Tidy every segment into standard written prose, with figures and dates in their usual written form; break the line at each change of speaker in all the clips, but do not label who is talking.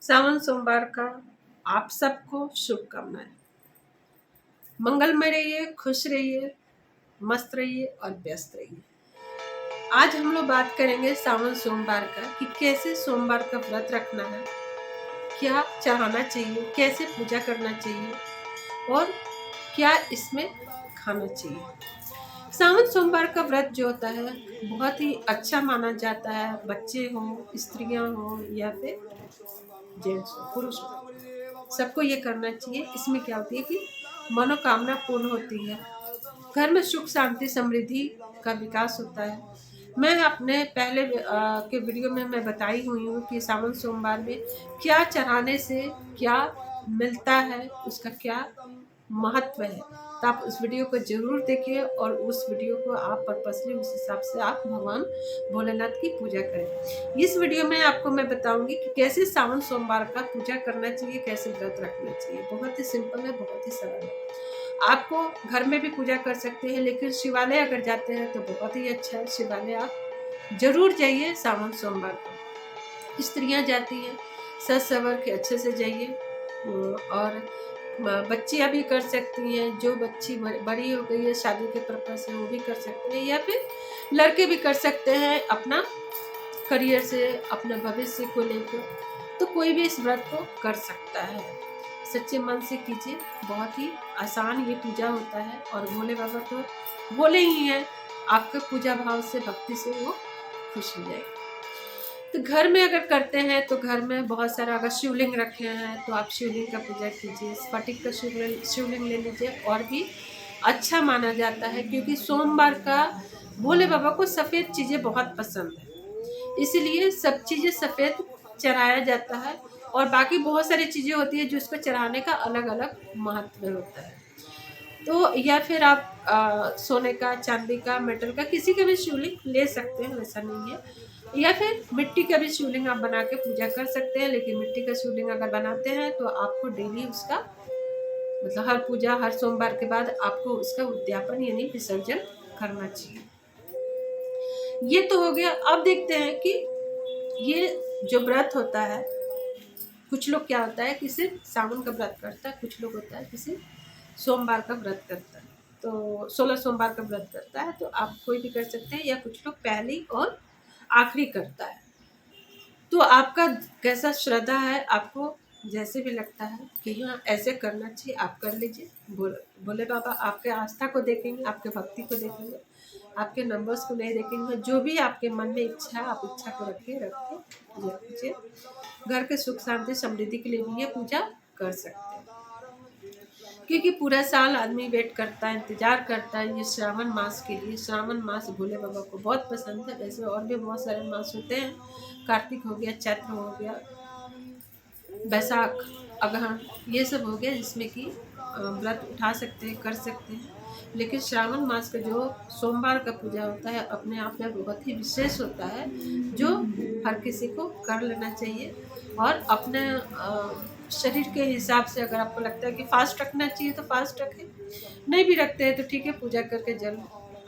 सावन सोमवार का आप सबको शुभकामनाएं। मंगलमय रहिए, खुश रहिए, मस्त रहिए और व्यस्त रहिए। आज हम लोग बात करेंगे सावन सोमवार का कि कैसे सोमवार का व्रत रखना है, क्या चढ़ाना चाहिए, कैसे पूजा करना चाहिए और क्या इसमें खाना चाहिए। सावन सोमवार का व्रत जो होता है बहुत ही अच्छा माना जाता है। बच्चे हों, स्त्रियां हों या फिर जेंट्स हो, पुरुष हो, सबको ये करना चाहिए। इसमें क्या होती है कि मनोकामना पूर्ण होती है, घर में सुख शांति समृद्धि का विकास होता है। मैं अपने पहले के वीडियो में मैं बताई हुई हूँ कि सावन सोमवार में क्या चढ़ाने से क्या मिलता है, उसका क्या महत्व है। तो आप उस वीडियो को जरूर देखिए और उस वीडियो को आप पर्पसली उस हिसाब से आप भगवान भोलेनाथ की पूजा करें। इस वीडियो में आपको मैं बताऊंगी कि कैसे सावन सोमवार का पूजा करना चाहिए, कैसे व्रत रखना चाहिए। बहुत ही सिंपल है, बहुत ही सरल है। आपको घर में भी पूजा कर सकते हैं, लेकिन शिवालय अगर जाते हैं तो बहुत ही अच्छा है। शिवालय आप जरूर जाइए सावन सोमवार को। स्त्रियां जाती हैं, सज सवर के अच्छे से जाइए। और बच्चियां भी कर सकती हैं, जो बच्ची बड़ी हो गई है शादी के पर्पज से वो भी कर सकते हैं, या फिर लड़के भी कर सकते हैं अपना करियर से, अपने भविष्य को लेकर। तो कोई भी इस व्रत को कर सकता है। सच्चे मन से कीजिए, बहुत ही आसान ये पूजा होता है। और भोले बाबा तो भोले ही हैं, आपके पूजा भाव से, भक्ति से वो खुश हो जाएंगे। तो घर में अगर करते हैं तो घर में बहुत सारा, अगर शिवलिंग रखे हैं तो आप शिवलिंग का पूजा कीजिए। स्फटिक का शिवलिंग ले लीजिए, और भी अच्छा माना जाता है, क्योंकि सोमवार का भोले बाबा को सफ़ेद चीज़ें बहुत पसंद है, इसीलिए सब चीज़ें सफ़ेद चढ़ाया जाता है। और बाकी बहुत सारी चीज़ें होती है जिसको चढ़ाने का अलग अलग महत्व होता है। तो या फिर आप सोने का, चांदी का, मेटल का, किसी का भी शिवलिंग ले सकते हैं, वैसा नहीं है। या फिर मिट्टी का भी शिवलिंग आप बना के पूजा कर सकते हैं। लेकिन मिट्टी का शिवलिंग अगर बनाते हैं तो आपको डेली उसका, मतलब हर पूजा, हर सोमवार के बाद आपको उसका उद्यापन यानी विसर्जन करना चाहिए। ये तो हो गया। अब देखते हैं कि ये जो व्रत होता है, कुछ लोग क्या होता है कि सिर्फ सावन का व्रत करता है, कुछ लोग होता है कि सिर्फ सोमवार का व्रत करता है। तो 16 सोमवार का व्रत करता है, तो आप कोई भी कर सकते हैं, या कुछ लोग पहली और आखिरी करता है। तो आपका कैसा श्रद्धा है, आपको जैसे भी लगता है कि हाँ ऐसे करना चाहिए, आप कर लीजिए। बोले बाबा आपके आस्था को देखेंगे, आपके भक्ति को देखेंगे, आपके नंबर्स को नहीं देखेंगे। जो भी आपके मन में इच्छा है, आप इच्छा को रखिए, पूजा कीजिए। घर के सुख शांति समृद्धि के लिए भी ये पूजा कर सकते हैं, क्योंकि पूरा साल आदमी वेट करता है, इंतजार करता है ये श्रावण मास के लिए। श्रावण मास भोले बाबा को बहुत पसंद है। वैसे और भी बहुत सारे मास होते हैं, कार्तिक हो गया, चैत्र हो गया, बैसाख, अगहन, ये सब हो गया जिसमें कि व्रत उठा सकते हैं, कर सकते हैं। लेकिन श्रावण मास का जो सोमवार का पूजा होता है अपने आप में बहुत ही विशेष होता है, जो हर किसी को कर लेना चाहिए। और अपने शरीर के हिसाब से अगर आपको लगता है कि फास्ट रखना चाहिए तो फास्ट रखें, नहीं भी रखते हैं तो ठीक है, पूजा करके जल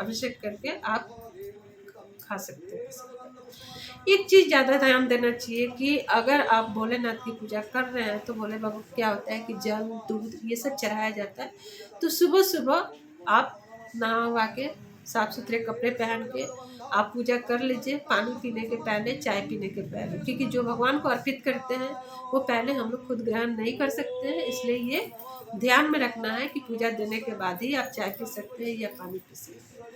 अभिषेक करके आप खा सकते हैं। एक चीज़ ज़्यादा ध्यान देना चाहिए कि अगर आप भोलेनाथ की पूजा कर रहे हैं तो भोले बाबा को क्या होता है कि जल, दूध ये सब चढ़ाया जाता है। तो सुबह सुबह आप नहा वहा के, साफ सुथरे कपड़े पहन के आप पूजा कर लीजिए, पानी पीने के पहले, चाय पीने के पहले। क्योंकि जो भगवान को अर्पित करते हैं वो पहले हम लोग खुद ग्रहण नहीं कर सकते हैं, इसलिए ये ध्यान में रखना है कि पूजा देने के बाद ही आप चाय पी सकते हैं या पानी पी सकते हैं।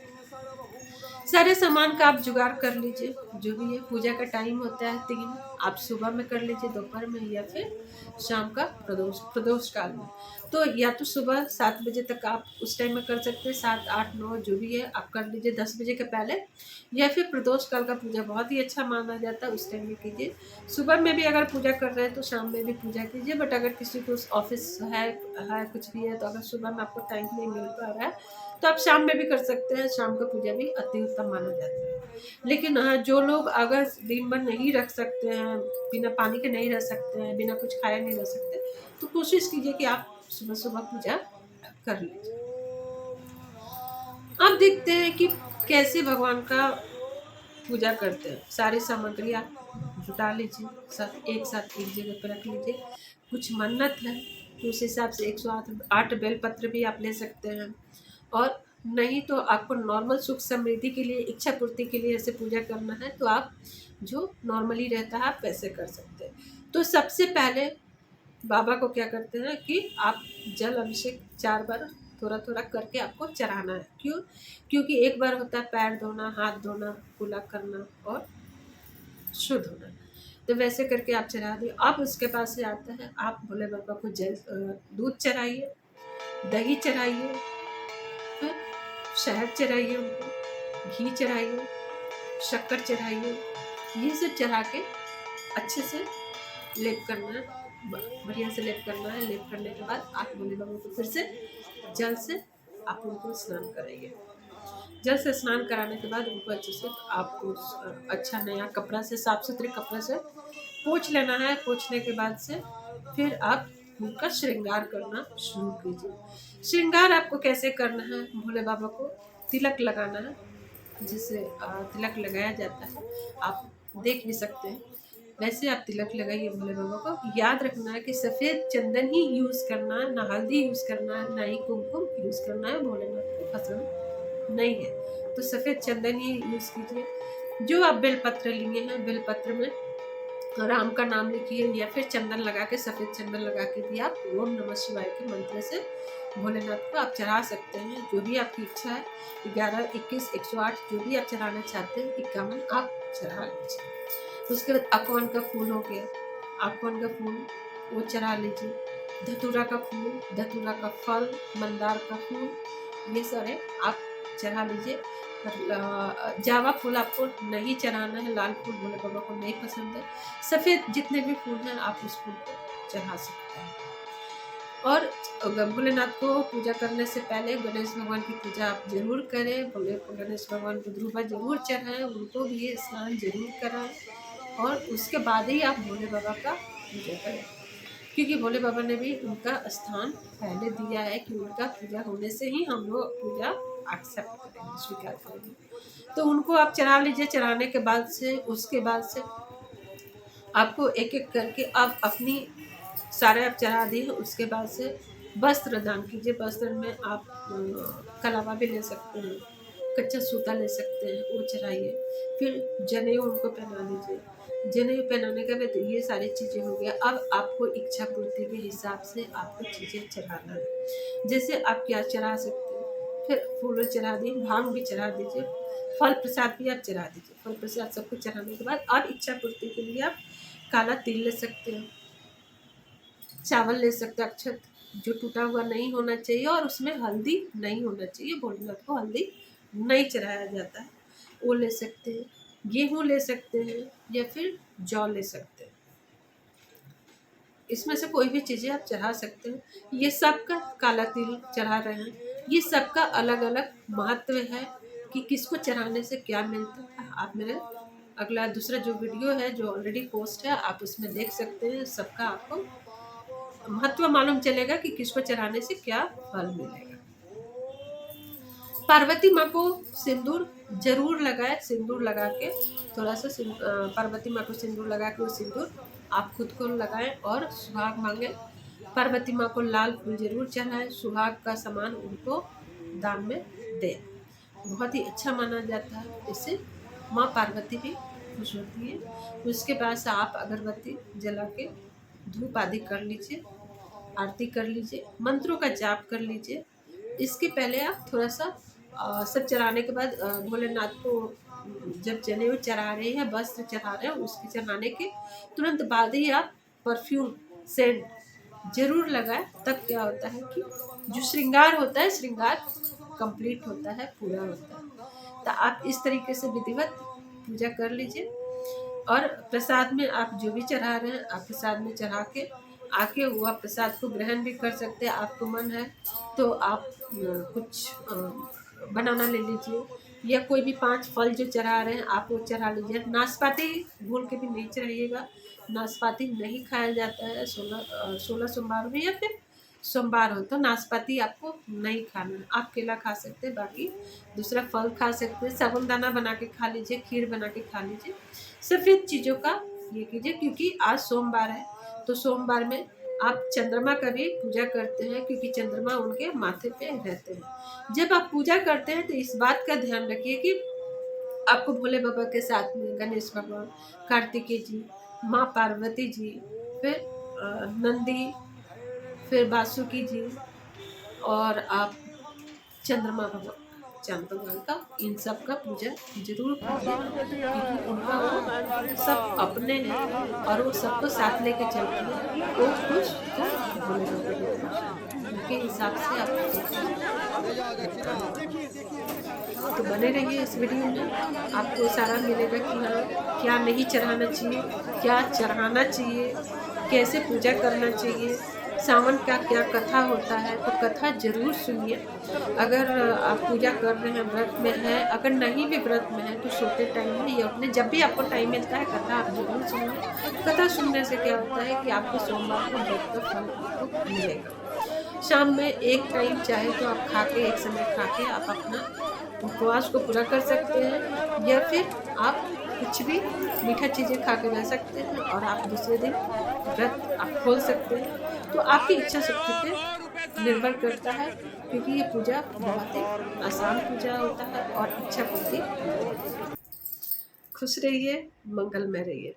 सारे सामान का आप जुगाड़ कर लीजिए। जो भी है, पूजा का टाइम होता है 3, आप सुबह में कर लीजिए, दोपहर में, या फिर शाम का प्रदोष काल में। तो या तो सुबह 7 बजे तक आप उस टाइम में कर सकते हैं, 7, 8, 9 जो भी है आप कर लीजिए 10 बजे के पहले। या फिर प्रदोष काल का पूजा बहुत ही अच्छा माना जाता है, उस टाइम में कीजिए। सुबह में भी अगर पूजा कर रहे हैं तो शाम में भी पूजा कीजिए। बट अगर किसी को ऑफिस है कुछ भी है, तो अगर सुबह में आपको टाइम नहीं मिल पा रहा है तो आप शाम में भी कर सकते हैं। शाम का पूजा भी अति उत्तम माना जाता है। लेकिन हाँ, जो लोग अगर दिन भर नहीं रख सकते हैं, बिना पानी के नहीं रह सकते हैं, बिना कुछ खाए नहीं रह सकते, तो कोशिश कीजिए कि आप सुबह सुबह पूजा कर लीजिए। अब देखते हैं कि कैसे भगवान का पूजा करते हैं। सारी सामग्री आप जुटा लीजिए, सब एक साथ एक जगह पर रख लीजिए। कुछ मन्नत है तो उस हिसाब से 108 बेलपत्र भी आप ले सकते हैं। और नहीं तो आपको नॉर्मल सुख समृद्धि के लिए, इच्छा पूर्ति के लिए ऐसे पूजा करना है तो आप जो नॉर्मली रहता है आप वैसे कर सकते हैं। तो सबसे पहले बाबा को क्या करते हैं कि आप जल अभिषेक 4 बार थोड़ा थोड़ा करके आपको चढ़ाना है। क्यों? क्योंकि एक बार होता है पैर धोना, हाथ धोना, कुला करना और शुद्ध होना। तो वैसे करके आप चढ़ा दिए। अब उसके पास से आता है, आप भोले बाबा को दूध चढ़ाइए, दही चढ़ाइए, फिर शहद चढ़ाइए, उनको घी चढ़ाइए, शक्कर चढ़ाइए। ये सब चढ़ा के अच्छे से लेप करना है, बढ़िया से लेप करना है। लेप करने के बाद आप भोले बाबा को फिर से जल से आप उनको स्नान कराइए। जल से स्नान कराने के बाद उनको अच्छे से आपको अच्छा नया कपड़ा से, साफ सुथरे कपड़े से पोंछ लेना है। पोंछने के बाद से फिर आप उनका श्रृंगार करना शुरू कीजिए। श्रृंगार आपको कैसे करना है? भोले बाबा को तिलक लगाना है, जिससे तिलक लगाया जाता है, आप देख भी सकते हैं। वैसे आप तिलक लगाइए भोले बाबा को। याद रखना है कि सफ़ेद चंदन ही यूज़ करना है, ना हल्दी यूज़ करना है, ना ही कुमकुम यूज़ करना है, भोलेनाथ को पसंद नहीं है। तो सफ़ेद चंदन ही यूज़ कीजिए। जो आप बेलपत्र लिए हैं, बेलपत्र में राम का नाम लिखिए या फिर चंदन लगा के, सफ़ेद चंदन लगा के भी आप ओम नमः शिवाय के मंत्र से भोलेनाथ को आप चढ़ा सकते हैं। जो भी आपकी इच्छा है, 11, 21, 108 जो भी आप चढ़ाना चाहते हैं, 51 आप चढ़ा लीजिए। उसके बाद अकवन का फूल हो गया, अकवन का फूल वो चढ़ा लीजिए। धतूरा का फूल, धतूरा का फल, मंदार का फूल, ये सारे आप चढ़ा लीजिए। जावा फूल आपको नहीं चढ़ाना है, लाल फूल भोले बाबा को नहीं पसंद है। सफ़ेद जितने भी फूल हैं आप उस फूल को चढ़ा सकते हैं। और भोलेनाथ को पूजा करने से पहले गणेश भगवान की पूजा आप जरूर करें। गणेश भगवान को ध्रुवा जरूर चढ़ाएं, उनको भी स्नान जरूर कराएं और उसके बाद ही आप भोले बाबा का पूजा करें। क्योंकि भोले बाबा ने भी उनका स्थान पहले दिया है कि उनका पूजा होने से ही हम लोग पूजा एक्सेप्ट करेंगे, स्वीकार करेंगे। तो उनको आप चढ़ा लीजिए। चढ़ाने के बाद से, उसके बाद से आपको एक एक करके आप अपनी सारे आप चढ़ा दिए। उसके बाद से वस्त्र दान कीजिए। वस्त्र में आप कलावा भी ले सकते हैं, कच्चा सूता ले सकते हैं, वो चढ़ाइए। फिर जनेऊ उनको पहना दीजिए। जनेऊ पहनाने के बाद ये सारी चीज़ें हो गया। अब आपको इच्छा पूर्ति के हिसाब से आपको चीज़ें चढ़ाना है। जैसे आप क्या चढ़ा सकते हैं, फिर फूल चढ़ा दिए, भांग भी चढ़ा दीजिए, फल प्रसाद भी आप चढ़ा दीजिए। फल प्रसाद सब कुछ चढ़ाने के बाद अब इच्छा पूर्ति के लिए आप काला तिल ले सकते हैं, चावल ले सकते हैं, अक्षत जो टूटा हुआ नहीं होना चाहिए और उसमें हल्दी नहीं होना चाहिए। भोलेनाथ को हल्दी नहीं चढ़ाया जाता है, वो ले सकते हैं। गेहूँ ले सकते हैं या फिर जौ ले सकते हैं। इसमें से कोई भी चीज़ें आप चढ़ा सकते हैं। ये सब का काला तिल चढ़ा रहे हैं, ये सबका अलग अलग महत्व है कि किसको चढ़ाने से क्या मिलता है। आप मेरे अगला दूसरा जो वीडियो है जो ऑलरेडी पोस्ट है, आप उसमें देख सकते हैं। सबका आपको महत्व मालूम चलेगा कि किसको चढ़ाने से क्या फल मिलेगा। पार्वती माँ को सिंदूर जरूर लगाए। सिंदूर लगा के थोड़ा सा पार्वती माँ को सिंदूर लगा के वो सिंदूर आप खुद को लगाएं और सुहाग मांगे। पार्वती माँ को लाल फूल जरूर चढ़ाएं। सुहाग का सामान उनको दान में दें, बहुत ही अच्छा माना जाता है। इससे माँ पार्वती भी खुश होती है। उसके बाद से आप अगरबत्ती जला के धूप आदि कर लीजिए, आरती कर लीजिए, मंत्रों का जाप कर लीजिए। इसके पहले आप थोड़ा सा सब चढ़ाने के बाद भोलेनाथ को जब जनेऊ चढ़ा रहे हैं, वस्त्र चढ़ा रहे हैं, उसके चढ़ाने के तुरंत बाद ही आप परफ्यूम सेंट जरूर लगाएं। तब क्या होता है कि जो श्रृंगार होता है, श्रृंगार कंप्लीट होता है, पूरा होता है। तो आप इस तरीके से विधिवत पूजा कर लीजिए। और प्रसाद में आप जो भी चढ़ा रहे हैं, आप प्रसाद में चढ़ा के आके वो आप प्रसाद को ग्रहण भी कर सकते हैं। आपको मन है तो आप कुछ बनाना ले लीजिए या कोई भी 5 फल जो चढ़ा रहे हैं आप वो चढ़ा लीजिए। नाशपाती भूल के भी नहीं चढ़ाइएगा, नाशपाती नहीं खाया जाता है 16 सोमवार में, या फिर सोमवार हो तो नाशपाती आपको नहीं खाना है। आप केला खा सकते हैं, बाकी दूसरा फल खा सकते हैं। साबुनदाना बना के खा लीजिए, खीर बना के खा लीजिए। सफ़ेद चीज़ों का ये कीजिए, क्योंकि आज सोमवार है तो सोमवार में आप चंद्रमा का भी पूजा करते हैं, क्योंकि चंद्रमा उनके माथे पे रहते हैं। जब आप पूजा करते हैं तो इस बात का ध्यान रखिए कि आपको भोले बाबा के साथ में गणेश भगवान, कार्तिकेय जी, माँ पार्वती जी, फिर नंदी, फिर वासुकी जी, और आप चंद्रमा भगवान, चांद भगवान का, इन सब का पूजा जरूर कीजिए, क्योंकि उनका वो सब अपने हैं और वो सबको साथ लेके चलते हैं। वो खुश तो भोले बाबा भी खुश, उनके हिसाब से आप तो बने रहिए इस वीडियो में, आपको सारा मिलेगा कि हाँ क्या नहीं चढ़ाना चाहिए, क्या चढ़ाना चाहिए, कैसे पूजा करना चाहिए, सावन का क्या कथा होता है। तो कथा जरूर सुनिए। अगर आप पूजा कर रहे हैं, व्रत में हैं, अगर नहीं भी व्रत में है तो सोते टाइम में या अपने जब भी आपको टाइम मिलता है कथा आप जरूर सुनिए। कथा सुनने से क्या होता है कि आपको सोमवार को व्रत का फल आपको मिलेगा। शाम में एक टाइम चाहे तो आप खा के, एक समय खा के आप अपना उपवास को पूरा कर सकते हैं, या फिर आप कुछ भी मीठा चीज़ें खा के रह सकते हैं और आप दूसरे दिन व्रत आप खोल सकते हैं। तो आपकी इच्छा शक्ति पे निर्भर करता है, क्योंकि ये पूजा बहुत ही आसान पूजा होता है और इच्छा पूर्ति। खुश रहिए, मंगलमय रहिए।